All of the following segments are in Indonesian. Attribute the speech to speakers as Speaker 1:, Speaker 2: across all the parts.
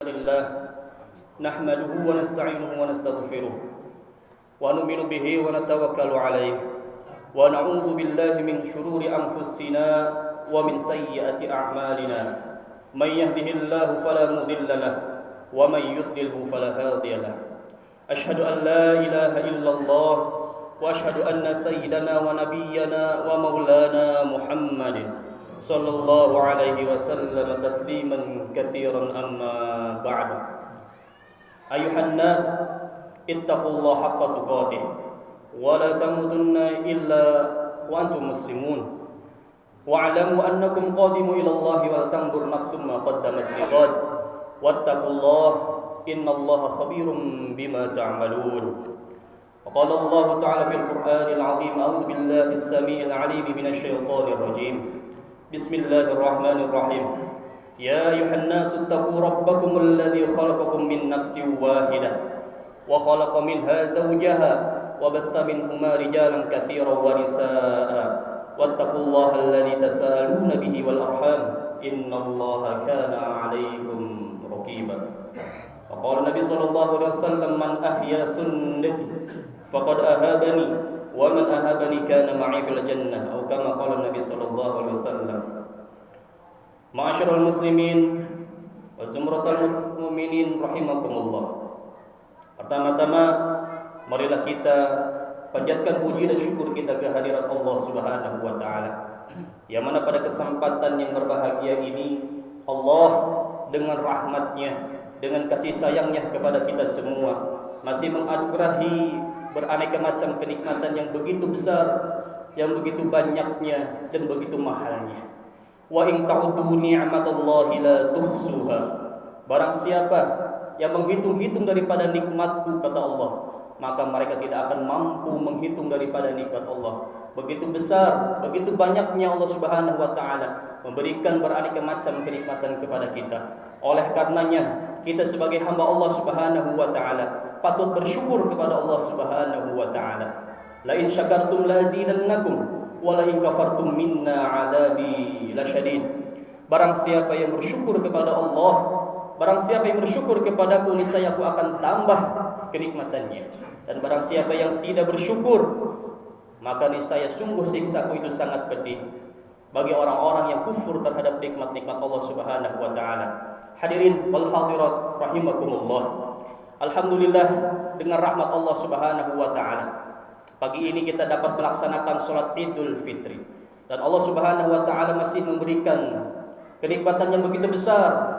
Speaker 1: لله نحمده ونستعينه ونستغفره ونؤمن به ونتوكل عليه ونعوذ بالله من شرور أنفسنا ومن سيئات أعمالنا من يهده الله فلا مضل له ومن يضلله فلا هادي له أشهد أن لا إله إلا الله وأشهد أن سيدنا ونبينا ومولانا محمد صلى الله عليه وسلم تسليما كثيرا أما بعد أيها الناس اتقوا الله حق تقاته ولا تموتن إلا وأنتم مسلمون واعلموا أنكم قادموا إلى الله ولتنظر نفس ما قدمت لغد واتقوا الله إن الله خبير بما تعملون وقال الله تعالى في القرآن العظيم أعوذ بالله السميع العليم من الشيطان الرجيم بسم الله الرحمن الرحيم يا أيها الناس اتقوا ربكم الذي خلقكم من نفس واحدة وخلق منها زوجها وبث منهما رجالا كثيرا ونساء واتقوا الله الذي تساءلون به والأرحام إن الله كان عليكم رقيبا وقال النبي صلى الله عليه وسلم من أحيا سنتي فقد أهابني ومن أهابني كان معي في الجنة أو كما قال النبي صلى الله عليه وسلم Ma'asyiral muslimin wa zumratal mu'minin rahimakumullah. Pertama-tama marilah kita panjatkan puji dan syukur kita kehadirat Allah Subhanahu wa taala. Yang mana pada kesempatan yang berbahagia ini Allah dengan rahmatnya, dengan kasih sayangnya kepada kita semua masih menganugerahi beraneka macam kenikmatan yang begitu besar, yang begitu banyaknya dan begitu mahalnya. Wa in ta'uddu ni'matallahi la tuhsuha. Barang siapa yang menghitung-hitung daripada nikmatku, kata Allah, maka mereka tidak akan mampu menghitung daripada nikmat Allah. Begitu besar, begitu banyaknya Allah Subhanahu wa taala memberikan beraneka macam kenikmatan kepada kita. Oleh karenanya, kita sebagai hamba Allah Subhanahu wa taala patut bersyukur kepada Allah Subhanahu wa taala. La in syakartum la azidannakum wala in kafartum minna adabi lasyadid. Barang siapa yang bersyukur kepada Allah, barang siapa yang bersyukur kepadaku, niscaya aku akan tambah kenikmatannya. Dan barang siapa yang tidak bersyukur, maka niscaya sungguh siksaku itu sangat pedih bagi orang-orang yang kufur terhadap nikmat-nikmat Allah Subhanahu wa taala. Hadirin wal hadirat rahimakumullah. Alhamdulillah, dengan rahmat Allah Subhanahu wa taala pagi ini kita dapat melaksanakan sholat Idul Fitri, dan Allah Subhanahu wa taala masih memberikan kenikmatan yang begitu besar.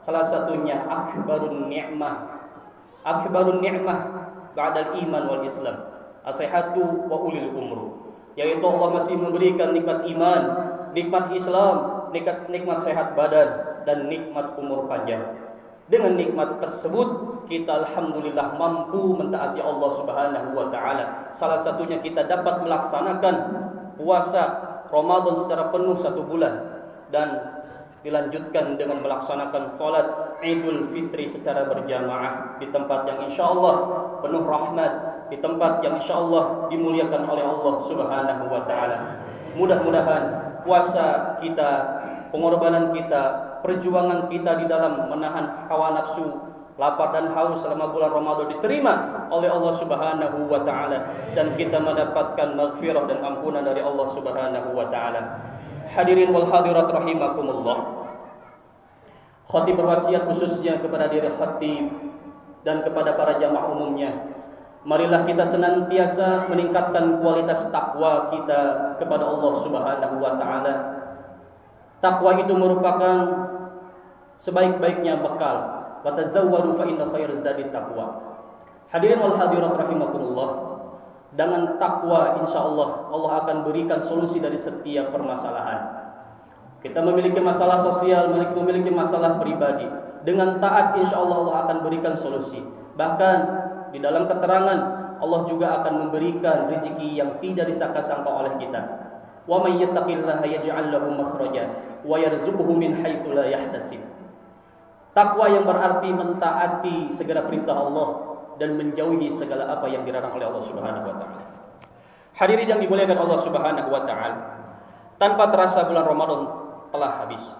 Speaker 1: Salah satunya akbarun ni'mah ba'dal iman wal Islam as-sihhatu wa ulil umru, yaitu Allah masih memberikan nikmat iman, nikmat Islam, nikmat sehat badan dan nikmat umur panjang. Dengan nikmat tersebut kita alhamdulillah mampu mentaati Allah Subhanahu wa taala. Salah satunya kita dapat melaksanakan puasa Ramadan secara penuh 1 bulan, dan dilanjutkan dengan melaksanakan salat Idul Fitri secara berjamaah di tempat yang insyaallah penuh rahmat, di tempat yang insyaallah dimuliakan oleh Allah Subhanahu wa taala. Mudah-mudahan puasa kita, pengorbanan kita, perjuangan kita di dalam menahan hawa nafsu, lapar dan haus selama bulan Ramadan diterima oleh Allah Subhanahu wa taala, dan kita mendapatkan maghfirah dan ampunan dari Allah Subhanahu wa taala. Hadirin wal hadirat rahimakumullah. Khatib berwasiat khususnya kepada diri khatib dan kepada para jamaah umumnya, marilah kita senantiasa meningkatkan kualitas takwa kita kepada Allah Subhanahu wa taala. Takwa itu merupakan sebaik-baiknya bekal. Wa tazawwadu fa inna khairaz zadi taqwa. Hadirin wal hadirat rahimakumullah. Dengan takwa insyaallah Allah akan berikan solusi dari setiap permasalahan. Kita memiliki masalah sosial, memiliki masalah pribadi. Dengan taat insyaallah Allah akan berikan solusi. Bahkan di dalam keterangan Allah juga akan memberikan rezeki yang tidak disangka-sangka oleh kita. Wa may yattaqillaha yaj'al lahu makhraja wa yarzuqhu min haitsu la yahtasib. Takwa yang berarti mentaati segala perintah Allah dan menjauhi segala apa yang dilarang oleh Allah Subhanahu wa taala. Hadirin yang dimuliakan Allah Subhanahu wa taala, tanpa terasa bulan Ramadan telah habis.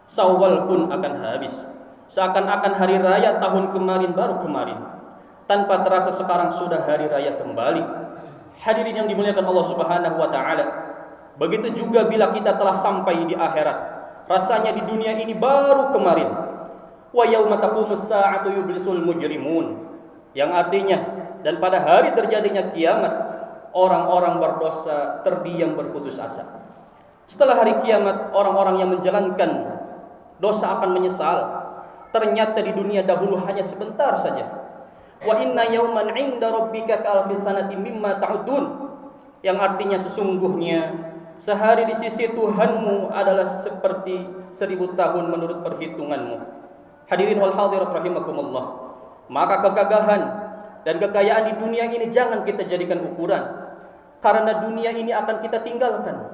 Speaker 1: Syawal pun akan habis. Seakan-akan hari raya tahun kemarin baru kemarin, tanpa terasa sekarang sudah hari raya kembali. Hadirin yang dimuliakan Allah Subhanahu wa taala, begitu juga bila kita telah sampai di akhirat, rasanya di dunia ini baru kemarin. Wa yauma taqumus saa'atu yublisul mujrimun, yang artinya dan pada hari terjadinya kiamat, orang-orang berdosa terdiam berputus asa. Setelah hari kiamat, orang-orang yang menjalankan dosa akan menyesal. Ternyata di dunia dahulu hanya sebentar saja. Wa inna yauman 'inda rabbika ka'alfi sanati mimma ta'udun, yang artinya sesungguhnya sehari di sisi Tuhanmu adalah seperti 1000 tahun menurut perhitunganmu. Hadirin wal hadirat rahimakumullah. Maka kegagahan dan kekayaan di dunia ini jangan kita jadikan ukuran, karena dunia ini akan kita tinggalkan,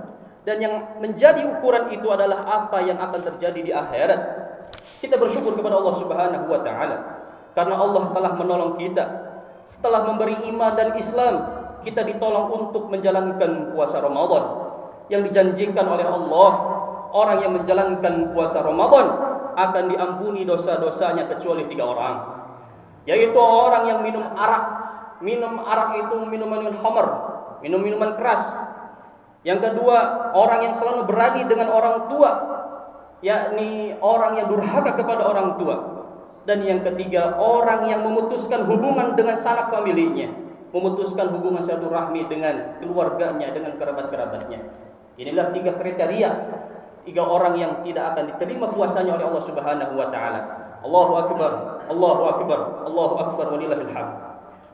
Speaker 1: dan yang menjadi ukuran itu adalah apa yang akan terjadi di akhirat. Kita bersyukur kepada Allah Subhanahu wa taala karena Allah telah menolong kita. Setelah memberi iman dan Islam, kita ditolong untuk menjalankan puasa Ramadan yang dijanjikan oleh Allah. Orang yang menjalankan puasa Ramadan akan diampuni dosa-dosanya kecuali 3 orang, yaitu orang yang minum arak. Minum arak itu minuman khamr, minum-minuman keras. Yang kedua, orang yang selalu berani dengan orang tua, yakni orang yang durhaka kepada orang tua. Dan yang ketiga, orang yang memutuskan hubungan dengan sanak familinya, memutuskan hubungan silaturahmi dengan keluarganya, dengan kerabat-kerabatnya. Inilah 3 kriteria 3 orang yang tidak akan diterima puasanya oleh Allah Subhanahu wa taala. Allahu akbar, Allahu akbar, Allahu akbar walillahil hamd.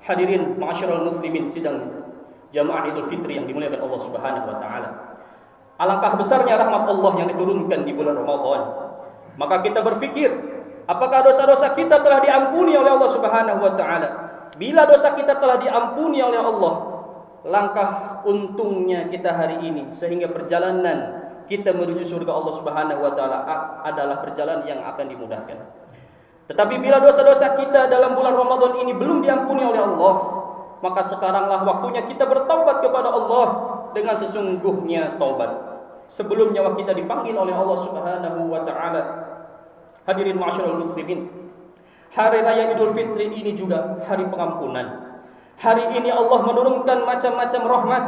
Speaker 1: Hadirin ma'asyiral muslimin sidang jamaah Idul Fitri yang dimuliakan Allah Subhanahu wa taala. Alangkah besarnya rahmat Allah yang diturunkan di bulan Ramadan. Maka kita berpikir, apakah dosa-dosa kita telah diampuni oleh Allah Subhanahu wa taala? Bila dosa kita telah diampuni oleh Allah, langkah untungnya kita hari ini, sehingga perjalanan kita menuju surga Allah Subhanahu wa taala adalah perjalanan yang akan dimudahkan. Tetapi bila dosa-dosa kita dalam bulan Ramadan ini belum diampuni oleh Allah, maka sekaranglah waktunya kita bertaubat kepada Allah dengan sesungguhnya taubat, sebelum nyawa kita dipanggil oleh Allah Subhanahu wa taala. Hadirin ma'asyiral muslimin, hari raya Idul Fitri ini juga hari pengampunan. Hari ini Allah menurunkan macam-macam rahmat.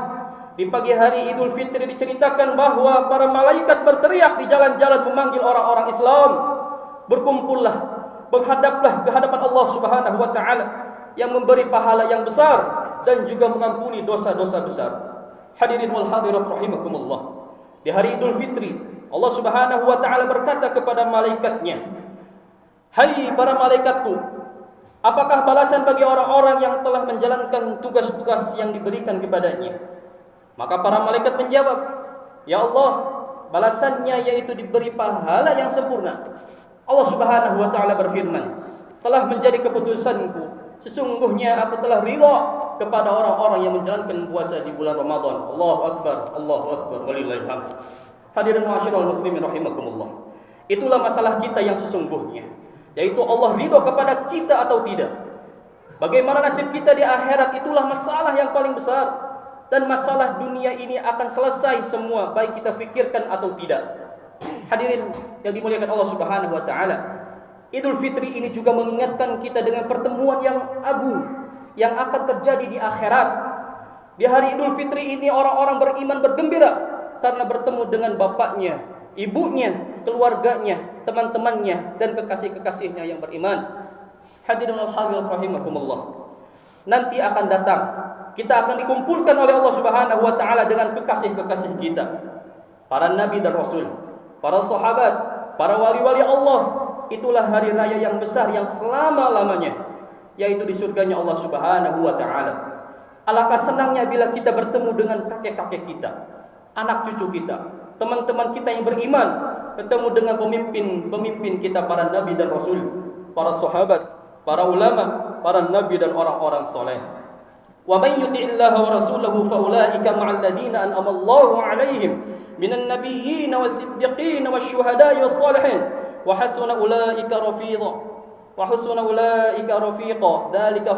Speaker 1: Di pagi hari Idul Fitri diceritakan bahwa para malaikat berteriak di jalan-jalan memanggil orang-orang Islam, berkumpullah, menghadaplah ke hadapan Allah Subhanahu wa taala yang memberi pahala yang besar dan juga mengampuni dosa-dosa besar. Hadirin wal hadirat rahimakumullah. Di hari Idul Fitri, Allah Subhanahu wa taala berkata kepada malaikatnya, "Hai para malaikatku, apakah balasan bagi orang-orang yang telah menjalankan tugas-tugas yang diberikan kepadanya?" Maka para malaikat menjawab, "Ya Allah, balasannya yaitu diberi pahala yang sempurna." Allah Subhanahu wa taala berfirman, "Telah menjadi keputusanku, sesungguhnya aku telah ridha kepada orang-orang yang menjalankan puasa di bulan Ramadan." Allahu akbar, Allahu akbar walillahil hamd. Hadirin ma'asyiral muslimin rahimakumullah. Itulah masalah kita yang sesungguhnya, yaitu Allah ridha kepada kita atau tidak. Bagaimana nasib kita di akhirat, itulah masalah yang paling besar. Dan masalah dunia ini akan selesai semua, baik kita fikirkan atau tidak. Hadirin yang dimuliakan Allah Subhanahu wa taala, Idul Fitri ini juga mengingatkan kita dengan pertemuan yang agung yang akan terjadi di akhirat. Di hari Idul Fitri ini orang-orang beriman bergembira karena bertemu dengan bapaknya, ibunya, keluarganya, teman-temannya, dan kekasih-kekasihnya yang beriman. Hadirin al-hadirat rahimakumullah. Nanti akan datang, kita akan dikumpulkan oleh Allah Subhanahu wa taala dengan kekasih-kekasih kita, para nabi dan rasul, para sahabat, para wali-wali Allah. Itulah hari raya yang besar yang selama-lamanya, yaitu di surganya Allah Subhanahu wa taala. Alangkah senangnya bila kita bertemu dengan kakek-kakek kita, anak cucu kita, teman-teman kita yang beriman, bertemu dengan pemimpin kita, para nabi dan rasul, para sahabat, para ulama, para nabi dan orang-orang soleh. Wa may yuti'illaha wa rasulahu fa ulaika ma'al ladzina an'ama Allahu 'alaihim minan nabiyyin was-siddiqin wasyuhada'i was-shalihin wa hasuna ulaika rafiqa wa hasuna ulaika rafiqa dzalika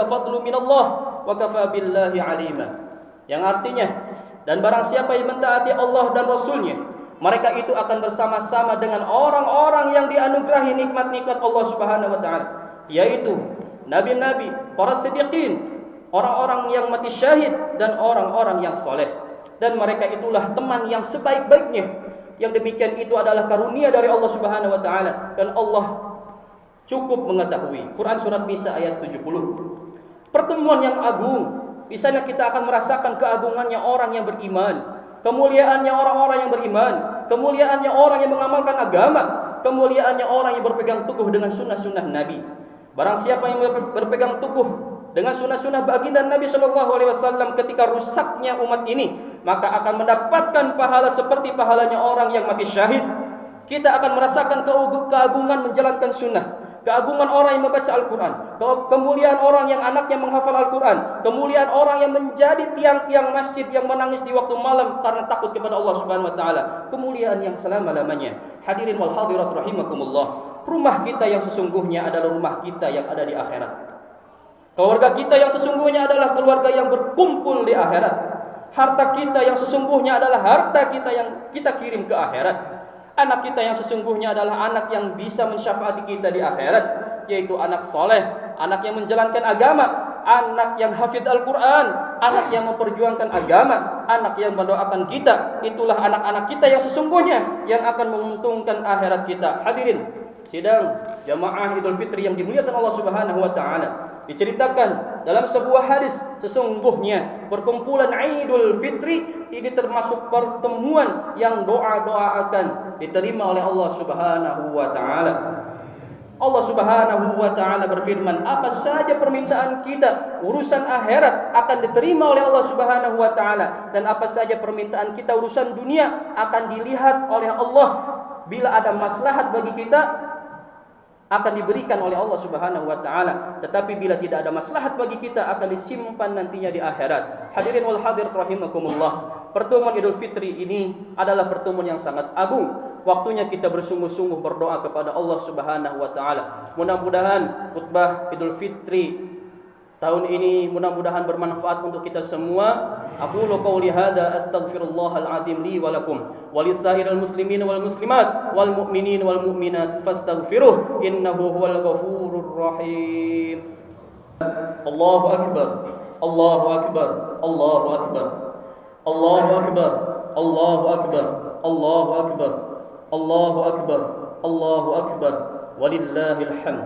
Speaker 1: fadlu minallah wa kafa billahi 'alima. Yang artinya, dan barang siapa yang mentaati Allah dan Rasulnya, Mereka itu akan bersama-sama dengan orang-orang yang dianugerahi nikmat-nikmat Allah Subhanahu wa taala, yaitu nabi-nabi, para siddiqin, orang-orang yang mati syahid dan orang-orang yang soleh. Dan mereka itulah teman yang sebaik-baiknya. Yang demikian itu adalah karunia dari Allah Subhanahu wa taala, dan Allah cukup mengetahui. Quran surat Nisa ayat 70. Pertemuan yang agung. Di sana kita akan merasakan keagungannya orang yang beriman, kemuliaannya orang-orang yang beriman, kemuliaannya orang yang mengamalkan agama, kemuliaannya orang yang berpegang teguh dengan sunnah-sunnah Nabi. Barang siapa yang berpegang teguh dengan sunnah-sunnah baginda Nabi SAW ketika rusaknya umat ini, maka akan mendapatkan pahala seperti pahalanya orang yang mati syahid. Kita akan merasakan keagungan menjalankan sunnah, keagungan orang yang membaca Al-Quran, kemuliaan orang yang anaknya menghafal Al-Quran, kemuliaan orang yang menjadi tiang-tiang masjid yang menangis di waktu malam karena takut kepada Allah Subhanahu wa taala, kemuliaan yang selama-lamanya. Hadirin wal hadirat rahimakumullah, rumah kita yang sesungguhnya adalah rumah kita yang ada di akhirat. Keluarga kita yang sesungguhnya adalah keluarga yang berkumpul di akhirat. Harta kita yang sesungguhnya adalah harta kita yang kita kirim ke akhirat. Anak kita yang sesungguhnya adalah anak yang bisa mensyafaati kita di akhirat, yaitu anak soleh, anak yang menjalankan agama, anak yang hafidh Al-Quran, anak yang memperjuangkan agama, anak yang mendoakan kita. Itulah anak-anak kita yang sesungguhnya yang akan menguntungkan akhirat kita. Hadirin sidang jamaah Idul Fitri yang dimuliakan Allah Subhanahu wa taala, diceritakan dalam sebuah hadis, sesungguhnya perkumpulan Idul Fitri ini termasuk pertemuan yang doa-doa akan diterima oleh Allah Subhanahu wa taala. Allah Subhanahu wa taala berfirman, apa saja permintaan kita urusan akhirat akan diterima oleh Allah Subhanahu wa taala, dan apa saja permintaan kita urusan dunia akan dilihat oleh Allah. Bila ada maslahat bagi kita akan diberikan oleh Allah Subhanahu wa taala, tetapi bila tidak ada maslahat bagi kita akan disimpan nantinya di akhirat. Hadirin wal hadirat rahimakumullah, pertemuan Idul Fitri ini adalah pertemuan yang sangat agung. Waktunya kita bersungguh-sungguh berdoa kepada Allah Subhanahu wa taala. Mudah-mudahan khutbah Idul Fitri tahun ini mudah-mudahan bermanfaat untuk kita semua. Aqulu qawli hadza astaghfirullahal azim li wa lakum wa lisairil muslimin wal muslimat wal mu'minin wal mu'minat fastaghfiruh innahu huwal ghafurur rahim. Allahu akbar, Allahu akbar, Allahu akbar, Allahu akbar, Allahu akbar, Allahu akbar, Allahu akbar, Allahu akbar, walillahil hamd.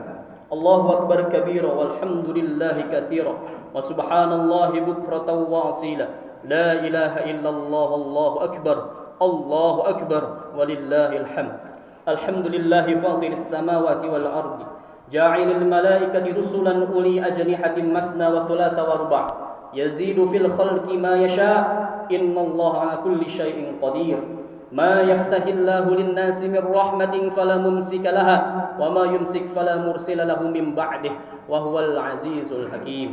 Speaker 1: Allahu akbar kabira walhamdulillahi katsira wa subhanallahi bukratan wa asila. La ilaha illallah wallahu akbar. Allahu akbar walillahil hamd. Alhamdulillahi fatiris samawati wal ardi. Ja'ilil malaikati rusulan uli ajnihatin masna wa thulatha wa ruba'. Yazidu fil khalqi ma yasha'. Innallaha ala kulli syai'in qadir. ما يفتح الله للناس من رحمة فلا ممسك لها وما يمسك فلا مرسل له من بعده وهو العزيز الحكيم.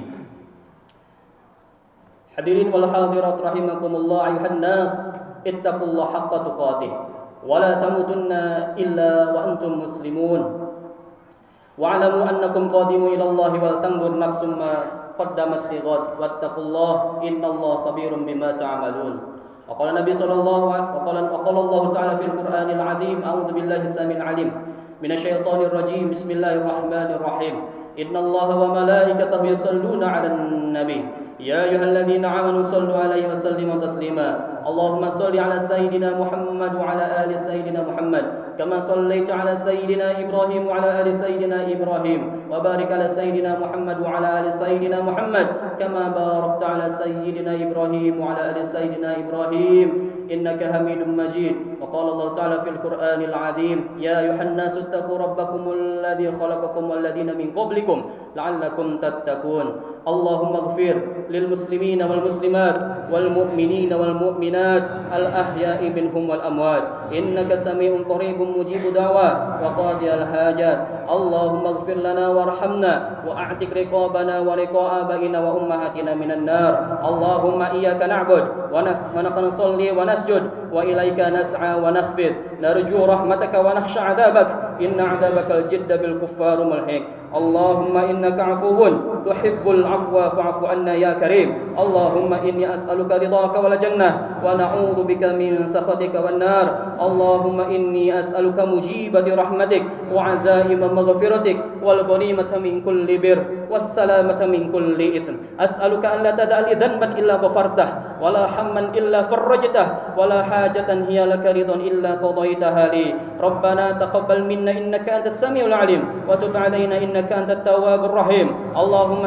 Speaker 1: Hadirin wal hadirat rahimakumullah ayuhan nas, ittaqullaha haqqa tuqatih wa la tamutunna illa wa antum muslimun. Wa'lamu annakum qadimun ila Allah wa tanzur nafsum ma qaddamat lighad wattaqullaha innallaha khabirum bima ta'malun. وقال النبي صلى الله عليه وقال الله تعالى في القرآن العظيم أعوذ بالله السميع العليم من الشيطان الرجيم بسم الله الرحمن الرحيم إن الله وملائكته يصلون على النبي يا أيها الذين آمنوا صلوا عليه وسلموا تسليما اللهم صل على سيدنا محمد وعلى آل سيدنا محمد كما صليت على سيدنا إبراهيم وعلى آل سيدنا إبراهيم وبارك على سيدنا محمد وعلى آل سيدنا محمد كما باركت على سيدنا إبراهيم وعلى آل سيدنا إبراهيم إنك حميد مجيد. وقال الله تعالى في القرآن العظيم يا أيها الناس اتقوا ربكم الذي خلقكم والذين من قبلكم لعلكم تتقون. اللهم اغفر للمسلمين والمسلمات والمؤمنين والمؤمنات الأحياء منهم والأموات إنك سميع قريب مجيب دعوات وقاضي الحاجات. اللهم اغفر لنا وارحمنا وأعتق رقابنا ورقاب آبائنا وأمهاتنا من النار. اللهم إياك نعبد ونصلي ونسجد وإليك نسعى ونخفض نرجو رحمتك ونخشى عذابك إن عذابك الجد بالكفار ملحق. اللهم إنك عفو تحب العفو العفو فاعف عنا يا كريم اللهم إني أسألك رضاك والجنة ونعوذ بك من سخطك والنار اللهم إني أسألك مجيبة رحمتك وعزائم مغفرتك والغنيمة من كل بر والسلامة من كل إثم أسألك أن لا تدع لي ذنبا إلا غفرته ولا حما إلا فرجته ولا حاجة هي لك رضا إلا قضيتها لي ربنا تقبل منا إنك أنت السميع العليم وتب علينا إنك أنت التواب الرحيم اللهم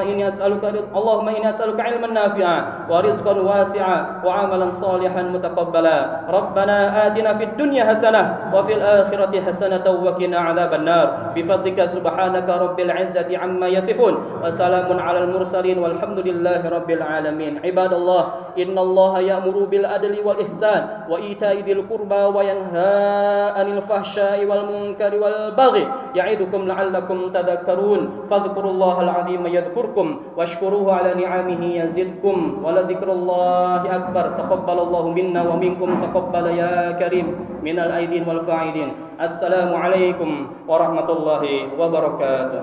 Speaker 1: إني أسألك علما نافعا ورزقا واسعا وعملا صالحا متقبلا ربنا آتنا في الدنيا حسنة وفي الآخرة حسنة وقنا عذاب النار بفضلك سبحانك رب العزة عما يصفون وسلام على المرسلين والحمد لله رب العالمين عباد الله إن الله يأمر بالعدل والإحسان وإيتاء ذي القربى وينهى عن الفحشاء والمنكر والبغي يعظكم لعلكم تذكرون فاذكروا الله العظيم يذكركم واشكروه على نعمه يزدكم ولذكر الله أكبر تقبل الله منا ومنكم تقبل يا كريم من الأيدين والفاعلين السلام عليكم ورحمة الله وبركاته